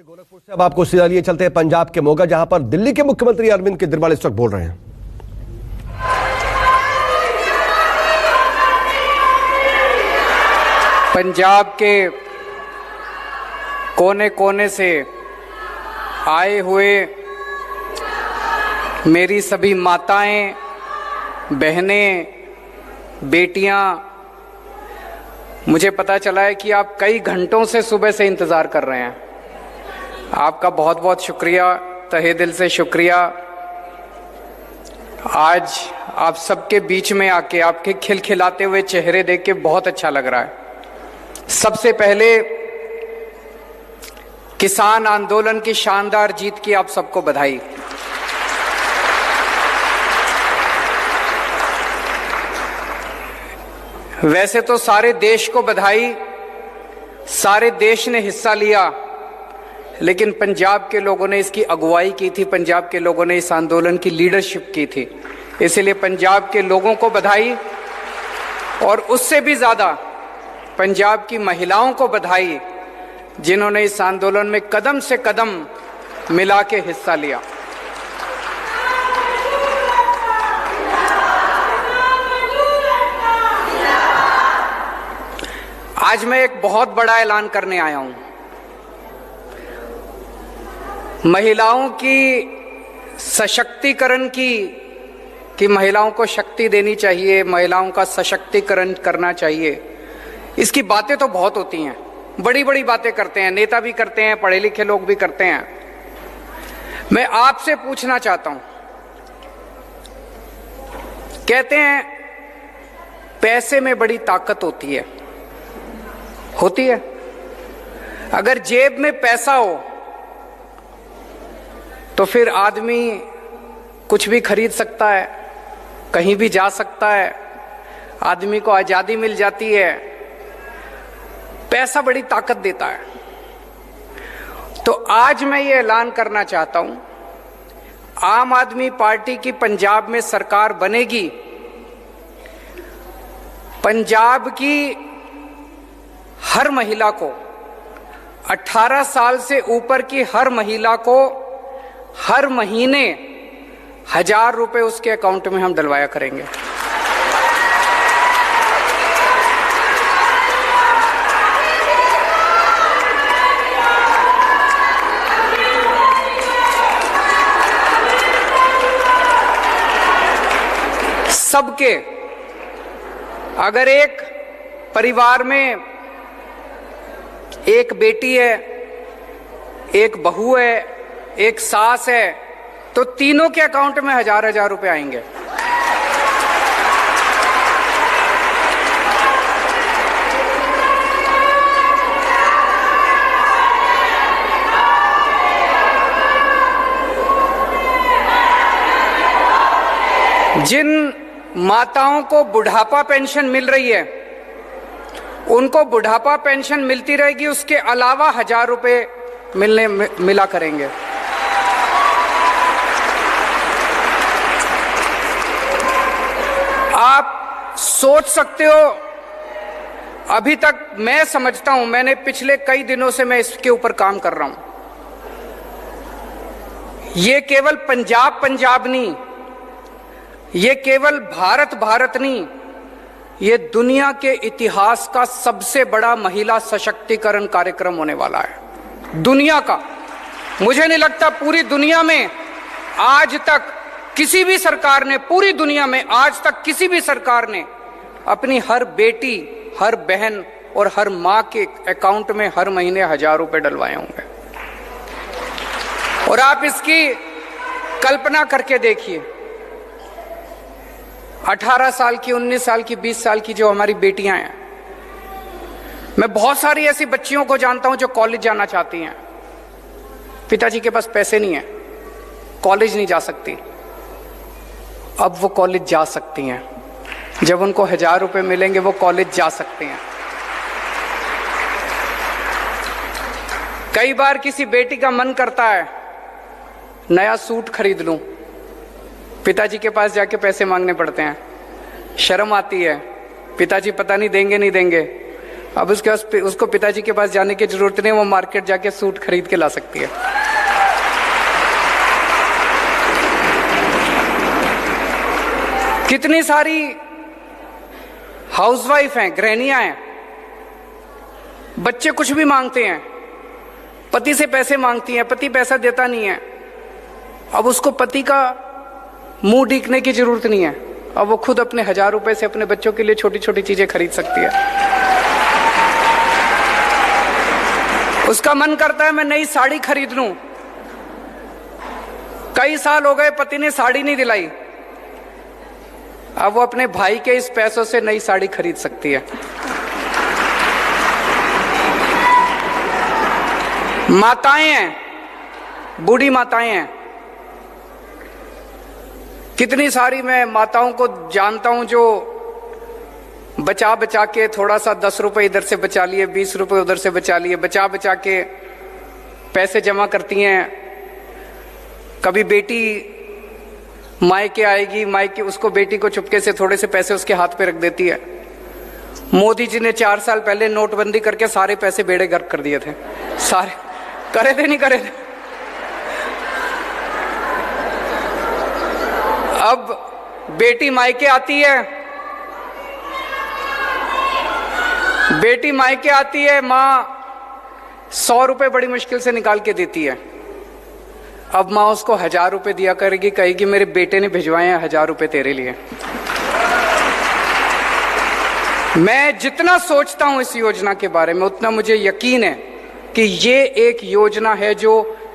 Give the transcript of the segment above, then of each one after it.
गोरखपुर से अब आपको सीधा लिए चलते हैं पंजाब के मोगा, जहां पर दिल्ली के मुख्यमंत्री अरविंद केजरीवाल इस वक्त बोल रहे हैं। पंजाब के कोने कोने से आए हुए मेरी सभी माताएं, बहनें, बेटियां, मुझे पता चला है कि आप कई घंटों से सुबह से इंतजार कर रहे हैं। आपका बहुत बहुत शुक्रिया, तहे दिल से शुक्रिया। आज आप सबके बीच में आके आपके खिलखिलाते हुए चेहरे देख के बहुत अच्छा लग रहा है। सबसे पहले किसान आंदोलन की शानदार जीत की आप सबको बधाई। वैसे तो सारे देश को बधाई, सारे देश ने हिस्सा लिया, लेकिन पंजाब के लोगों ने इसकी अगुवाई की थी, पंजाब के लोगों ने इस आंदोलन की लीडरशिप की थी, इसलिए पंजाब के लोगों को बधाई। और उससे भी ज्यादा पंजाब की महिलाओं को बधाई, जिन्होंने इस आंदोलन में कदम से कदम मिला के हिस्सा लिया। आज मैं एक बहुत बड़ा ऐलान करने आया हूं। महिलाओं की सशक्तिकरण कि महिलाओं को शक्ति देनी चाहिए, महिलाओं का सशक्तिकरण करना चाहिए। इसकी बातें तो बहुत होती हैं, बड़ी बड़ी बातें करते हैं, नेता भी करते हैं, पढ़े लिखे लोग भी करते हैं। मैं आपसे पूछना चाहता हूं, कहते हैं पैसे में बड़ी ताकत होती है। अगर जेब में पैसा हो तो फिर आदमी कुछ भी खरीद सकता है, कहीं भी जा सकता है, आदमी को आजादी मिल जाती है। पैसा बड़ी ताकत देता है। तो आज मैं ये ऐलान करना चाहता हूं, आम आदमी पार्टी की पंजाब में सरकार बनेगी। पंजाब की हर महिला को, 18 साल से ऊपर की हर महिला को हर महीने 1000 रुपए उसके अकाउंट में हम डलवाया करेंगे। सबके, अगर एक परिवार में एक बेटी है, एक बहू है, एक सास है, तो तीनों के अकाउंट में 1000 रुपए आएंगे। जिन माताओं को बुढ़ापा पेंशन मिल रही है, उनको बुढ़ापा पेंशन मिलती रहेगी, उसके अलावा 1000 रुपए मिला करेंगे। आप सोच सकते हो, अभी तक मैं समझता हूं, मैंने पिछले कई दिनों से मैं इसके ऊपर काम कर रहा हूं। ये केवल पंजाब नहीं, ये केवल भारत नहीं, ये दुनिया के इतिहास का सबसे बड़ा महिला सशक्तिकरण कार्यक्रम होने वाला है। दुनिया का, मुझे नहीं लगता पूरी दुनिया में आज तक किसी भी सरकार ने, पूरी दुनिया में आज तक किसी भी सरकार ने अपनी हर बेटी, हर बहन और हर मां के अकाउंट में हर महीने 1000 रुपए डलवाए होंगे। और आप इसकी कल्पना करके देखिए, 18 साल की, 19 साल की, 20 साल की जो हमारी बेटियां हैं, मैं बहुत सारी ऐसी बच्चियों को जानता हूं जो कॉलेज जाना चाहती हैं, पिताजी के पास पैसे नहीं है, कॉलेज नहीं जा सकती। अब वो कॉलेज जा सकती हैं, जब उनको 1000 रुपए मिलेंगे वो कॉलेज जा सकते हैं। कई बार किसी बेटी का मन करता है नया सूट खरीद लूं, पिताजी के पास जाके पैसे मांगने पड़ते हैं, शर्म आती है, पिताजी पता नहीं देंगे नहीं देंगे, अब उसको पिताजी के पास जाने की जरूरत नहीं, वो मार्केट जाके सूट खरीद के ला सकती है। कितनी सारी हाउसवाइफ हैं, गृहिणियां हैं, बच्चे कुछ भी मांगते हैं, पति से पैसे मांगती हैं, पति पैसा देता नहीं है। अब उसको पति का मुंह देखने की जरूरत नहीं है, अब वो खुद अपने 1000 रुपए से अपने बच्चों के लिए छोटी छोटी चीजें खरीद सकती है। उसका मन करता है मैं नई साड़ी खरीद लूं, कई साल हो गए पति ने साड़ी नहीं दिलाई, अब वो अपने भाई के इस पैसों से नई साड़ी खरीद सकती है। माताएं हैं, बूढ़ी माताएं हैं, कितनी सारी मैं माताओं को जानता हूं जो बचा बचा के थोड़ा सा 10 रुपए इधर से बचा लिए, 20 रुपए उधर से बचा लिए, बचा बचा के पैसे जमा करती हैं। कभी बेटी मायके आएगी, मायके उसको बेटी को चुपके से थोड़े से पैसे उसके हाथ पे रख देती है। मोदी जी ने 4 साल पहले नोटबंदी करके सारे पैसे बेड़े गर्क कर दिए थे, सारे करे थे, नहीं करे थे। अब बेटी मायके आती है, बेटी मायके आती है, मां 100 रुपए बड़ी मुश्किल से निकाल के देती है। अब मां उसको 1000 रुपए दिया करेगी, कहेगी मेरे बेटे ने भिजवाए हैं 1000 रुपए तेरे लिए। मैं जितना सोचता हूं इस योजना के बारे में उतना मुझे यकीन है कि ये एक योजना है जो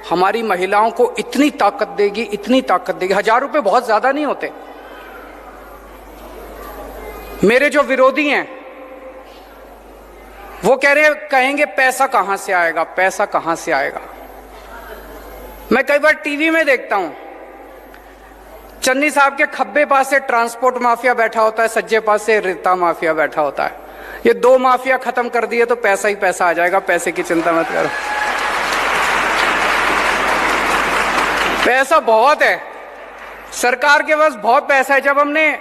हमारी महिलाओं को इतनी ताकत देगी, इतनी ताकत देगी। 1000 रुपए बहुत ज्यादा नहीं होते। मेरे जो विरोधी हैं वो कहेंगे पैसा कहां से आएगा, पैसा कहां से आएगा। मैं कई बार टीवी में देखता हूं, चन्नी साहब के खब्बे पास से ट्रांसपोर्ट माफिया बैठा होता है, सज्जे पास से रेता माफिया बैठा होता है। ये 2 माफिया खत्म कर दिए तो पैसा ही पैसा आ जाएगा, पैसे की चिंता मत करो। पैसा बहुत है, सरकार के पास बहुत पैसा है। जब हमने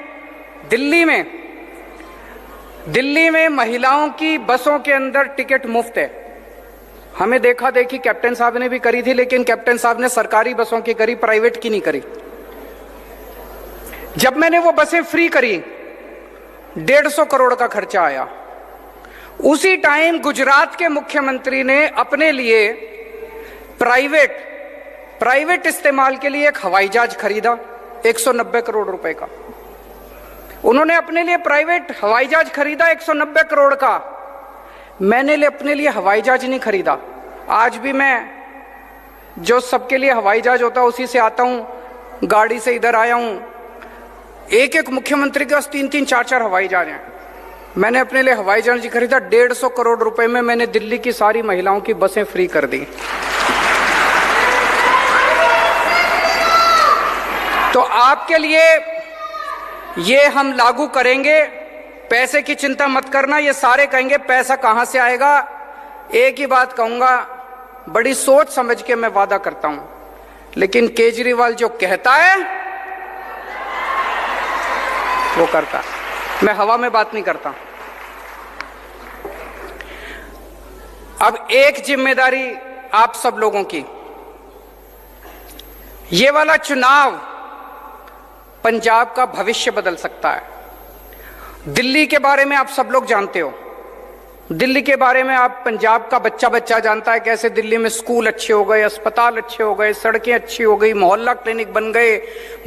दिल्ली में महिलाओं की बसों के अंदर टिकट मुफ्त है, हमें देखा देखी कैप्टन साहब ने भी करी थी, लेकिन कैप्टन साहब ने सरकारी बसों की करी, प्राइवेट की नहीं करी। जब मैंने वो बसें फ्री करी 150 करोड़ का खर्चा आया। उसी टाइम गुजरात के मुख्यमंत्री ने अपने लिए प्राइवेट इस्तेमाल के लिए एक हवाई जहाज खरीदा 190 करोड़ रुपए का। उन्होंने अपने लिए प्राइवेट हवाई जहाज खरीदा 190 करोड़ का। मैंने अपने लिए हवाई जहाज नहीं खरीदा। आज भी मैं जो सबके लिए हवाई जहाज होता है उसी से आता हूं, गाड़ी से इधर आया हूं। एक मुख्यमंत्री के पास 3-3, 4-4 हवाई जहाज हैं। मैंने अपने लिए हवाई जहाज खरीदा 150 करोड़ रुपए में। मैंने दिल्ली की सारी महिलाओं की बसें फ्री कर दी। तो आपके लिए ये हम लागू करेंगे। पैसे की चिंता मत करना। ये सारे कहेंगे पैसा कहां से आएगा। एक ही बात कहूंगा, बड़ी सोच समझ के मैं वादा करता हूं, लेकिन केजरीवाल जो कहता है वो करता है। मैं हवा में बात नहीं करता। अब एक जिम्मेदारी आप सब लोगों की, ये वाला चुनाव पंजाब का भविष्य बदल सकता है। दिल्ली के बारे में आप सब लोग जानते हो। दिल्ली के बारे में आप पंजाब का बच्चा जानता है, कैसे दिल्ली में स्कूल अच्छे हो गए, अस्पताल अच्छे हो गए, सड़कें अच्छी हो गई, मोहल्ला क्लिनिक बन गए,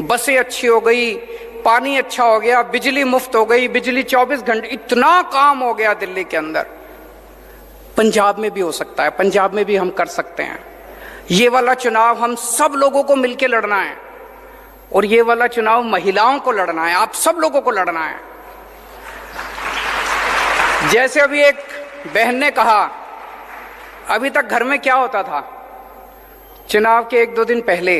बसें अच्छी हो गई, पानी अच्छा हो गया, बिजली मुफ्त हो गई, बिजली 24 घंटे, इतना काम हो गया दिल्ली के अंदर। पंजाब में भी हो सकता है, पंजाब में भी हम कर सकते हैं। ये वाला चुनाव हम सब लोगों को मिलकर लड़ना है, और ये वाला चुनाव महिलाओं को लड़ना है, आप सब लोगों को लड़ना है। जैसे अभी एक बहन ने कहा, अभी तक घर में क्या होता था, चुनाव के 1-2 दिन पहले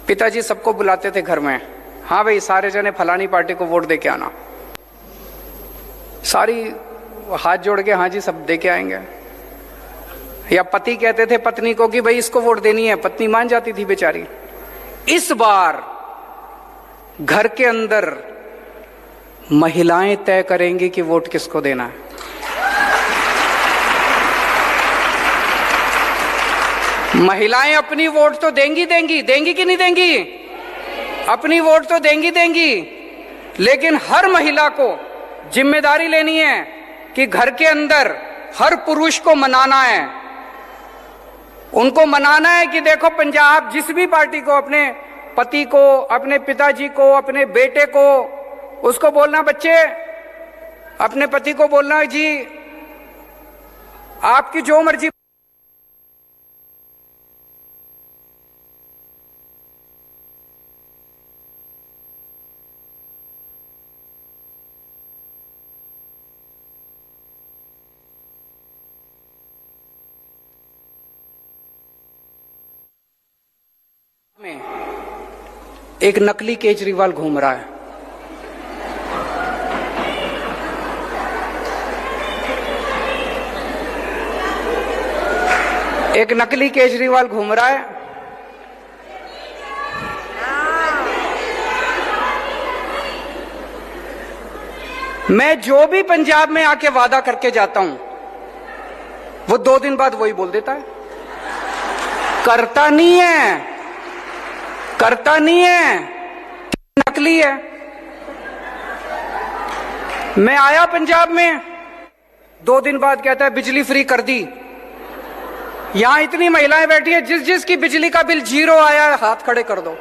पिताजी सबको बुलाते थे घर में, हाँ भाई सारे जने फलानी पार्टी को वोट दे के आना। सारी हाथ जोड़ के हाँ जी सब दे के आएंगे। या पति कहते थे पत्नी को कि भाई इसको वोट देनी है, पत्नी मान जाती थी बेचारी। इस बार घर के अंदर महिलाएं तय करेंगी कि वोट किसको देना है। महिलाएं अपनी वोट तो देंगी कि नहीं देंगी? अपनी वोट तो देंगी, लेकिन हर महिला को जिम्मेदारी लेनी है कि घर के अंदर हर पुरुष को मनाना है। उनको मनाना है कि देखो पंजाब, जिस भी पार्टी को, अपने पति को, अपने पिताजी को, अपने बेटे को, उसको बोलना, बच्चे अपने पति को बोलना, जी आपकी जो मर्जी। में एक नकली केजरीवाल घूम रहा है। एक नकली केजरीवाल घूम रहा है। मैं जो भी पंजाब में आके वादा करके जाता हूं, वो 2 दिन बाद वही बोल देता है। करता नहीं है, नकली है। मैं आया पंजाब में, 2 दिन बाद कहता है बिजली फ्री कर दी। यहां इतनी महिलाएं बैठी हैं, जिसकी बिजली का बिल 0 आया है, हाथ खड़े कर दो।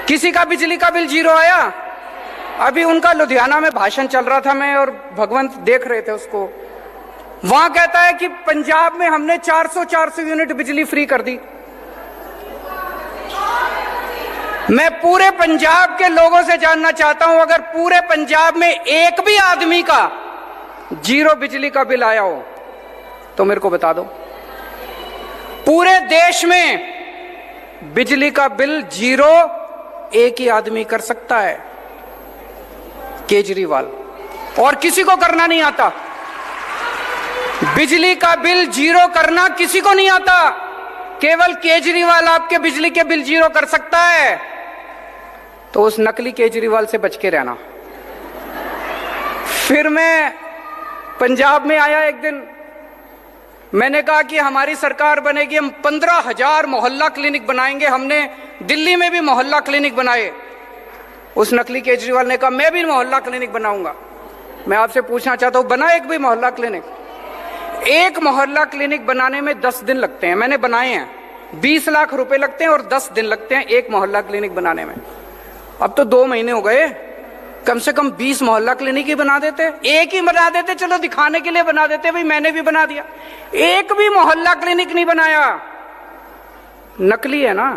किसी का बिजली का बिल 0 आया? अभी उनका लुधियाना में भाषण चल रहा था, मैं और भगवंत देख रहे थे उसको। वहां कहता है कि पंजाब में हमने 400 यूनिट बिजली फ्री कर दी। मैं पूरे पंजाब के लोगों से जानना चाहता हूं, अगर पूरे पंजाब में एक भी आदमी का 0 बिजली का बिल आया हो तो मेरे को बता दो। पूरे देश में बिजली का बिल 0 एक ही आदमी कर सकता है, केजरीवाल, और किसी को करना नहीं आता। बिजली का बिल 0 करना किसी को नहीं आता, केवल केजरीवाल आपके बिजली के बिल 0 कर सकता है। तो उस नकली केजरीवाल से बच के रहना। फिर मैं पंजाब में आया एक दिन, मैंने कहा कि हमारी सरकार बनेगी, हम 15,000 मोहल्ला क्लिनिक बनाएंगे। हमने दिल्ली में भी मोहल्ला क्लिनिक बनाए। उस नकली केजरीवाल ने कहा मैं भी मोहल्ला क्लिनिक बनाऊंगा। मैं आपसे पूछना चाहता हूं, बना एक भी मोहल्ला क्लिनिक? एक मोहल्ला क्लिनिक बनाने में 10 दिन लगते हैं। मैंने बनाए हैं, 20 लाख रुपए लगते हैं और 10 दिन लगते हैं एक मोहल्ला क्लिनिक बनाने में। अब तो 2 महीने हो गए, कम से कम 20 मोहल्ला क्लिनिक ही बना देते। एक ही बना देते, चलो दिखाने के लिए बना देते, भाई मैंने भी बना दिया। एक भी मोहल्ला क्लिनिक नहीं बनाया। नकली है ना।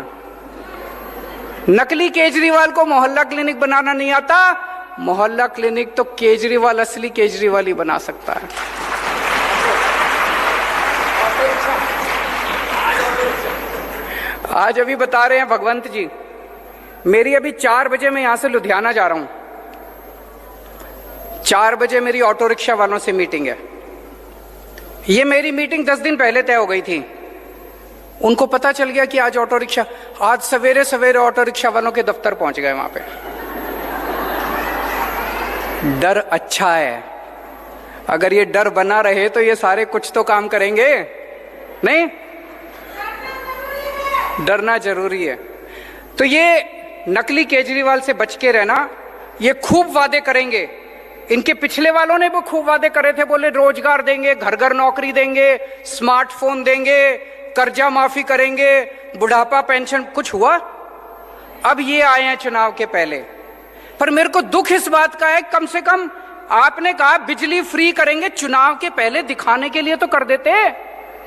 नकली केजरीवाल को मोहल्ला क्लिनिक बनाना नहीं आता। मोहल्ला क्लिनिक तो केजरीवाल, असली केजरीवाल ही बना सकता है। आज अभी बता रहे हैं भगवंत जी, मेरी अभी 4 बजे मैं यहां से लुधियाना जा रहा हूं। 4 बजे मेरी ऑटो रिक्शा वालों से मीटिंग है। ये मेरी मीटिंग 10 दिन पहले तय हो गई थी। उनको पता चल गया कि आज ऑटो रिक्शा, आज सवेरे सवेरे ऑटो रिक्शा वालों के दफ्तर पहुंच गए। वहां पे डर अच्छा है। अगर ये डर बना रहे तो ये सारे कुछ तो काम करेंगे नहीं। डरना जरूरी है। तो ये नकली केजरीवाल से बच के रहना। ये खूब वादे करेंगे। इनके पिछले वालों ने भी खूब वादे करे थे, बोले रोजगार देंगे, घर घर नौकरी देंगे, स्मार्टफोन देंगे, कर्जा माफी करेंगे, बुढ़ापा पेंशन। कुछ हुआ? अब ये आए हैं चुनाव के पहले। पर मेरे को दुख इस बात का है, कम से कम आपने कहा बिजली फ्री करेंगे, चुनाव के पहले दिखाने के लिए तो कर देते।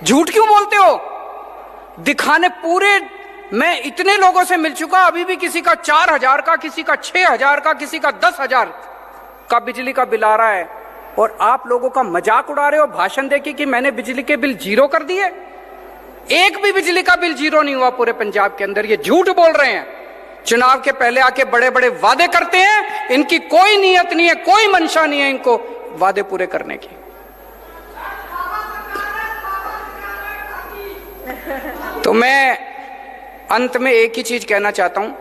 झूठ क्यों बोलते हो? दिखाने पूरे, मैं इतने लोगों से मिल चुका, अभी भी किसी का 4,000 का, किसी का 6,000 का, किसी का 10,000 का बिजली का बिल आ रहा है, और आप लोगों का मजाक उड़ा रहे हो भाषण देके कि मैंने बिजली के बिल 0 कर दिए। एक भी बिजली का बिल 0 नहीं हुआ पूरे पंजाब के अंदर। ये झूठ बोल रहे हैं। चुनाव के पहले आके बड़े बड़े वादे करते हैं। इनकी कोई नीयत नहीं है, कोई मंशा नहीं है इनको वादे पूरे करने की। तो मैं अंत में एक ही चीज कहना चाहता हूं,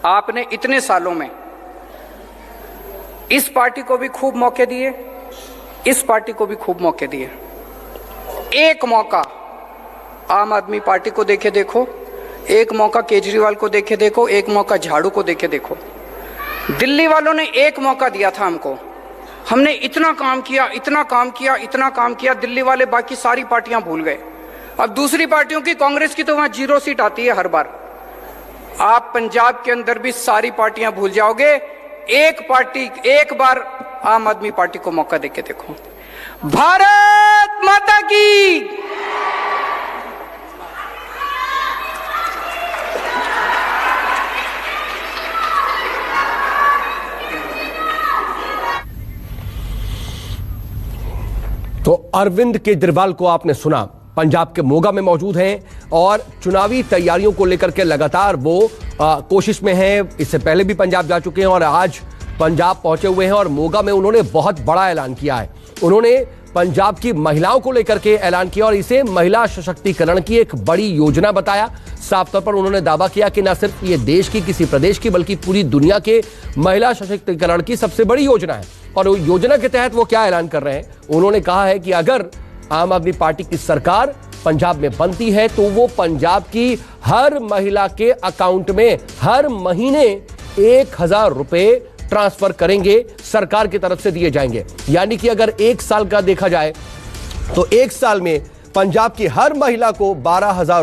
आपने इतने सालों में इस पार्टी को भी खूब मौके दिए, इस पार्टी को भी खूब मौके दिए। एक मौका आम आदमी पार्टी को देके देखो, एक मौका केजरीवाल को देके देखो, एक मौका झाड़ू को देके देखो। दिल्ली वालों ने एक मौका दिया था हमको, हमने इतना काम किया, इतना काम किया, इतना काम किया, दिल्ली वाले बाकी सारी पार्टियां भूल गए। अब दूसरी पार्टियों की, कांग्रेस की तो वहां 0 सीट आती है हर बार। आप पंजाब के अंदर भी सारी पार्टियां भूल जाओगे। एक पार्टी, एक बार आम आदमी पार्टी को मौका देके देखो। भारत माता की। तो अरविंद केजरीवाल को आपने सुना, पंजाब के मोगा में मौजूद हैं और चुनावी तैयारियों को लेकर के लगातार वो कोशिश में हैं। इससे पहले भी पंजाब जा चुके हैं और आज पंजाब पहुंचे हुए हैं और मोगा में उन्होंने बहुत बड़ा ऐलान किया है। उन्होंने पंजाब की महिलाओं को लेकर के ऐलान किया और इसे महिला सशक्तिकरण की एक बड़ी योजना बताया। साफ तौर पर उन्होंने दावा किया कि न सिर्फ ये देश की किसी प्रदेश की बल्कि पूरी दुनिया के महिला सशक्तिकरण की सबसे बड़ी योजना है। और योजना के तहत वो क्या ऐलान कर रहे हैं, उन्होंने कहा है कि अगर आम आदमी पार्टी की सरकार पंजाब में बनती है तो वो पंजाब की हर महिला के अकाउंट में हर महीने 1000 रुपए ट्रांसफर करेंगे, सरकार की तरफ से दिए जाएंगे। यानी कि अगर 1 साल का देखा जाए तो 1 साल में पंजाब की हर महिला को 12,000